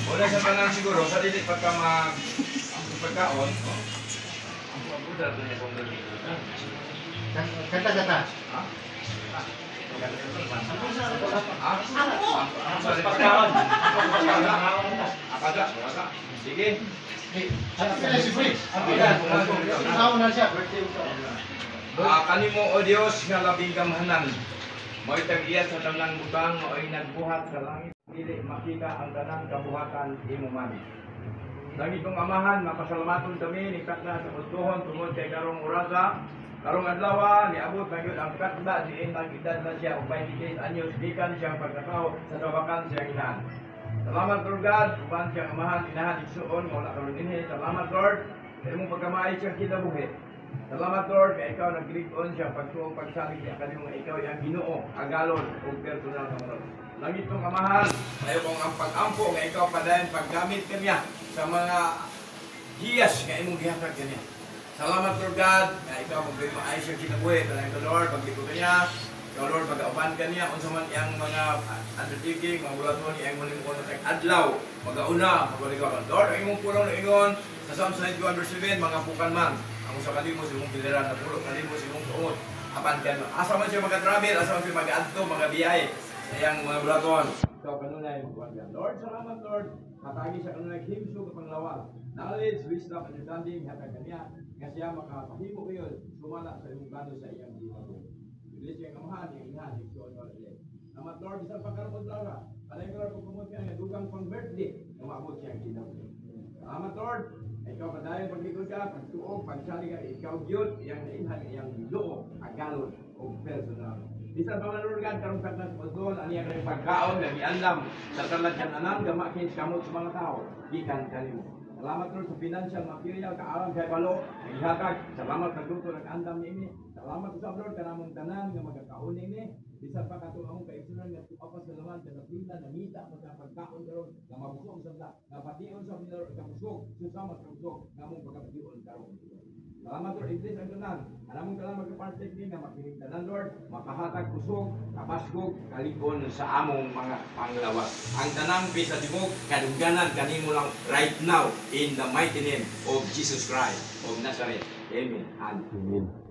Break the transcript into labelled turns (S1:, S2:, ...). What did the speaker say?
S1: Wala sa tanan siguro, sa dili pagka pagkaon, ang pagbuda doon niya kung gano'n.
S2: Kata-kata.
S1: Ha? Akada. Sige.
S2: Si Fritz. Usahaw na siya.
S1: Kanimo o Dios nga labing gamhanan. Mo'y tag-iya sa tanang butang, mo'y nagbuhat sa langit. Dili makita ang tanang kabuhatan imo man. Langit kong amahan, mapasalamaton kami, nikat na sa kultuhon, tungod kay karong orasa. Karong adlaw, niabot na yun ang katda, diin nag-edad na siya, o 28 anyos, dikan siyang pagkatao sa tawakan siyang inahan. Salamat Lord God, uban siyang amahan, inahan, igsuon, mula karon dinhi. Salamat Lord, sa imong pagkamay siyang kinabuhi. Salamat Lord, kaya ikaw nag-grip-on siya, pagsuong pagsalig niya, kanimo nga ikaw yung Ginoo, agalon, o personal sa mga. Langit kong amahan, tayo kong ang pag-ampo, nga ikaw padayon paggamit kanya sa mga hiyas nga imong gihatag kanya. Salamat Lord God, nga ikaw magbigay maayos siyang kinabuhi. Talagang ito Lord, pagligo kanya, ikaw Lord, pag-auban kanya, kung saman iyang mga undertaking, mga bulaton, iyang malimukon na tag-adlaw, mag-auna, mag-aligaw. Lord, ang imong pulong na ingon, sa Psalms 91 verse 7, mga pukan man, ang sa kalimos, imong piliran na pulong, kalimos, imong tuon, apan ka no. Asa man siya mag-travel, asa man siya mag-adto, mga biyay, sa iyang mga bulaton. Ikaw kanunay, Lord, salamat Lord, matagi sa kanunay, himso kapang lawal. Knowledge, wisdom, understanding, hatag kanya, nga siya makapahimo yun, sumala sa imong gano sa iyang ginagawa. Iglesia ang amahan, yung inahan, yung siyon, wala din. Namat Lord, isang pagkaroon lawa, panay ko Lord, kung pumunta nga dugang pang birthday, na maabot siya ang ginagawa. Salamat Lord, ikaw padayon paglikod ka, pagtuog, pagsali ka, ikaw yun, iyang nainhan, iyang loo, agalon, o personal. Isang pa Lord God, karong saknas po doon, ang iyang pagkaon, na iandam, sa talat yan anang, gamakin kamot sa mga tao, ikan kanimo. Salamat Lord sa financial material, kaalam kay balo, ihatag. Salamat sa luto ng andam ni ini. Salamat sa Lord kanamong tanan nga magkakaon ini. Bisa pa katong among kaigsunan nga tuapa sa laman sa napila nangita pa sa pagkaon karon nga mabusog sa ta. Nga patiyon sa Lord ka busog, susama sa busog nga among pagkatiyon karon. Salamat Lord, iblis ang tanan. Anamong tanan magka-partake ni nga makinig tanan Lord, makahatag kusog, kapasgog, kalikon sa among mga panglawas. Ang tanang bisa tibok, kadungganan kanimo lang right now in the mighty name of Jesus Christ of Nazareth. Amen and amen.